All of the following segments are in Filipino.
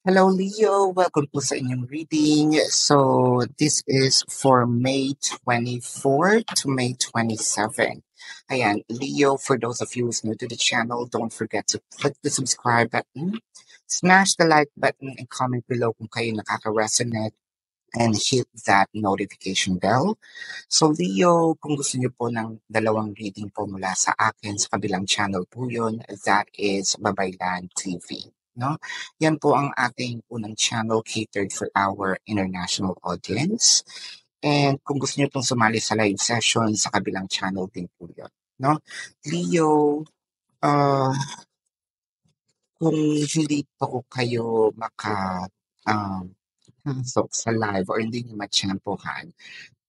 Hello, Leo. Welcome po sa inyong reading. So, this is for May 24 to May 27. Ayan, Leo, for those of you who's new to the channel, don't forget to click the subscribe button, smash the like button, and comment below kung kayo nakaka-resonate and hit that notification bell. So, Leo, kung gusto niyo po ng dalawang reading po mula sa akin sa kabilang channel po yun, that is Babaylan TV. No? Yan po ang ating unang channel catered for our international audience. And kung gusto niyo pong sumali sa live session, sa kabilang channel din po yun. No? Leo, uh, kung hindi po kayo um, pasok sa live or hindi niyo matsyempohan,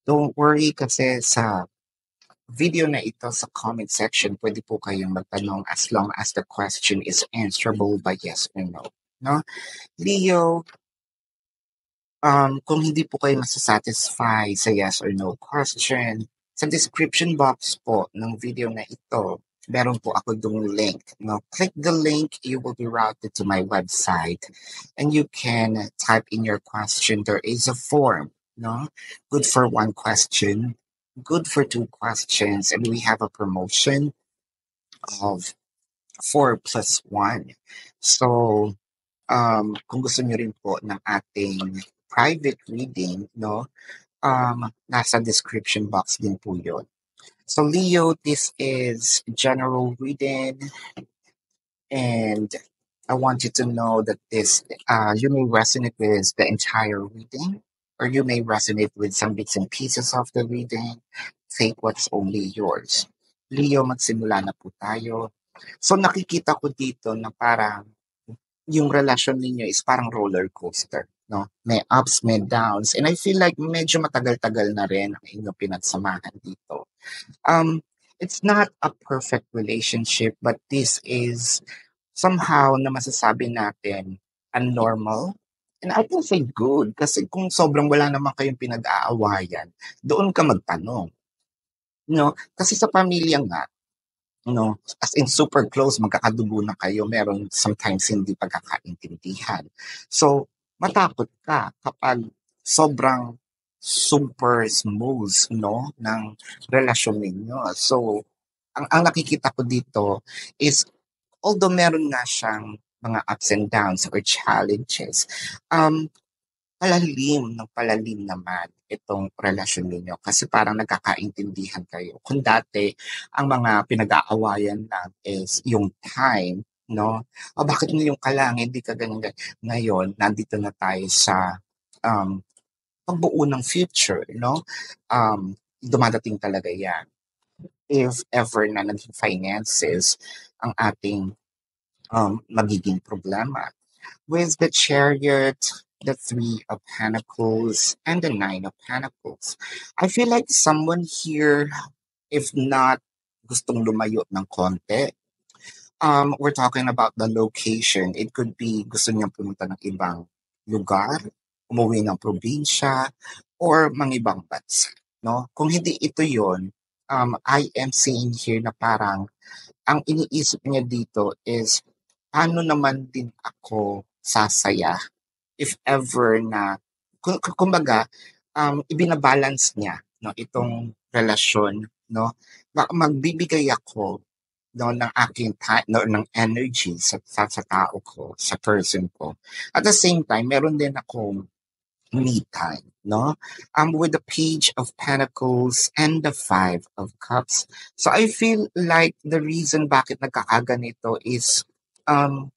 don't worry kasi sa video na ito sa comment section, pwede po kayong magtanong as long as the question is answerable by yes or no. No? Leo, kung hindi po kayo masasatisfy sa yes or no question, sa description box po ng video na ito, meron po ako dung link. No? Click the link, you will be routed to my website and you can type in your question. There is a form, no? Good for one question, good for two questions, and we have a promotion of 4+1. So, kung gusto niyo rin po ng ating private reading, no? Nasa description box din po yun. So, Leo, this is general reading, and I want you to know that you may resonate with the entire reading, or you may resonate with some bits and pieces of the reading. Take what's only yours. Leo, magsimula na po tayo. So, nakikita ko dito na parang yung relasyon ninyo is parang roller coaster. No? May ups, may downs. And I feel like medyo matagal-tagal na rin ang inyong pinagsamahan dito. It's not a perfect relationship, but this is somehow na masasabi natin normal. And I can say good kasi kung sobrang wala naman kayong pinag-aawayan, doon ka magtanong. No? Kasi sa pamilya nga, no, as in super close, magkakadugo na kayo, meron sometimes hindi pagkakaintindihan. So, matakot ka kapag sobrang super smooth, no, ng relasyon ninyo. So, ang nakikita ko dito is, although meron nga siyang mga ups and downs or challenges, um, palalim naman itong relasyon ninyo kasi parang nagkakaintindihan kayo. Kung dati, ang mga pinag-aawayan lang is yung time, no? O bakit ngayong ka lang, hindi ka ganyan, ganyan. Ngayon, nandito na tayo sa um, pagbuo ng future, no? Dumadating talaga yan. If ever na naging finances ang ating magiging problema. With the Chariot, the Three of Pentacles, and the Nine of Pentacles. I feel like someone here, if not gustong lumayo ng konti, we're talking about the location. It could be gusto niyang pumunta ng ibang lugar, umuwi ng probinsya, or mga ibang bansa. No? Kung hindi ito yon, I am seeing here na parang ang iniisip niya dito is paano naman din ako sasaya if ever na kumbaga ibinabalance niya no itong relasyon no magbibigay ako no ng aking time no, ng energy sa tao ko sa person ko at the same time meron din akong me time no with the Page of Pentacles and the Five of Cups. So I feel like the reason bakit nagkakaganito is um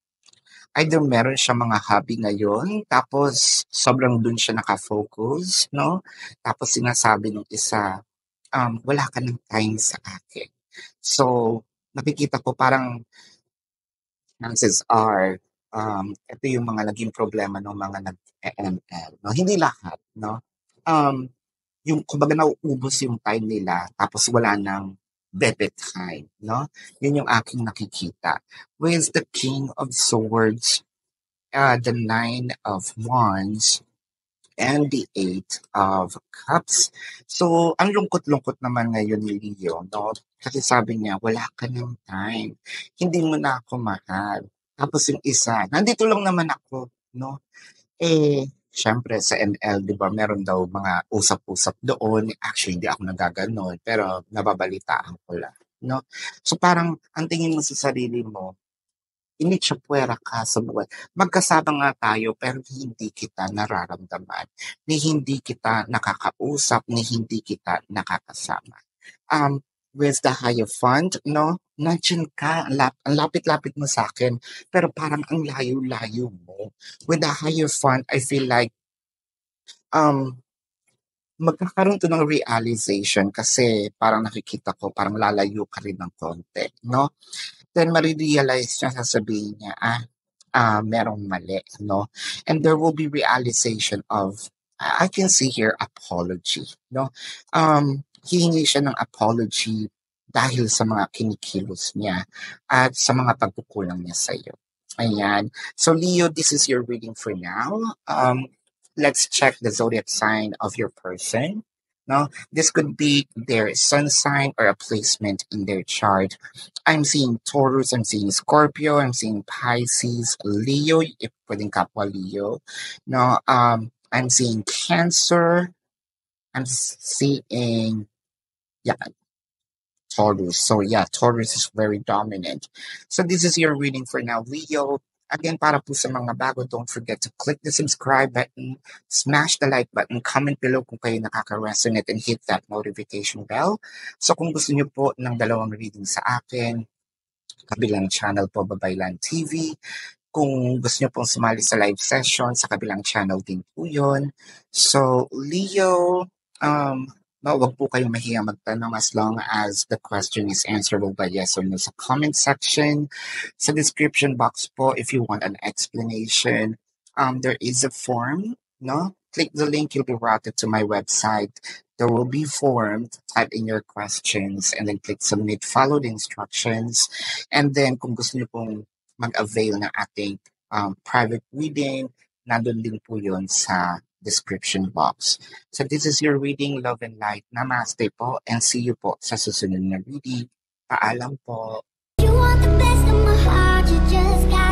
either meron siya mga hobby ngayon, tapos sobrang dun siya nakafocus, no? Tapos sinasabi nung isa, wala ka ng time sa akin. So, nakikita ko parang chances are, ito yung mga naging problema ng mga nag-ML, no? Hindi lahat, no? Um, yung kumbaga nauubos yung time nila, tapos wala nang bebe time, no? Yun yung aking nakikita. With the King of Swords, the Nine of Wands, and the Eight of Cups. So, ang lungkot-lungkot naman ngayon ni Leo, no? Kasi sabi niya, wala ka ng time. Hindi mo na ako mahal. Tapos yung isa, nandito lang naman ako. no? Siyempre sa ML 'di ba meron daw mga usap-usap doon, actually hindi ako nagaganon, pero nababalitaan ko lang, 'no? So parang ang tingin mo sa sarili mo, initsapuwera ka sa buhay. Magkasama nga tayo pero hindi kita nararamdaman, ni hindi kita nakakausap, ni hindi kita nakakasama. Um, with the Hierophant 'no, nandiyan ka, ang lapit-lapit mo sa'kin, pero parang ang layo-layo mo. With the Hierophant, I feel like, um, magkakaroon 'to ng realization kasi parang nakikita ko parang lalayo ka rin ng konti 'no? Then mare-realize niya, sasabihin niya, merong mali, no? And there will be realization of, I can see here, apology, no? Hihingi siya ng apology dahil sa mga kinikilos niya at sa mga pagkukulang niya sa'yo. Ayan. So Leo, this is your reading for now. Let's check the zodiac sign of your person. No, this could be their sun sign or a placement in their chart. I'm seeing Taurus, I'm seeing Scorpio, I'm seeing Pisces, Leo, if pwedeng kapwa Leo. No, I'm seeing Cancer, I'm seeing, yeah, Taurus. So yeah, Taurus is very dominant. So this is your reading for now, Leo. Again, para po sa mga bago, don't forget to click the subscribe button, smash the like button, comment below kung kayo nakaka-resonate, and hit that notification bell. So kung gusto niyo po ng dalawang reading sa akin, kabilang channel po, Babaylan TV. Kung gusto niyo pong sumali sa live session, sa kabilang channel din po yun. So, Leo, wag po kayong mahiya magtanong as long as the question is answerable by yes or no sa comment section. Sa description box po, if you want an explanation, there is a form, no? Click the link, you'll be routed to my website. There will be form, type in your questions, and then click submit, follow the instructions. And then kung gusto niyo pong mag-avail ng ating private reading, nandun din po yun sa description box. So this is your reading, Love and Light. Namaste po, and see you po sa susunod na reading. Paalam po. You want the best of my heart, you just got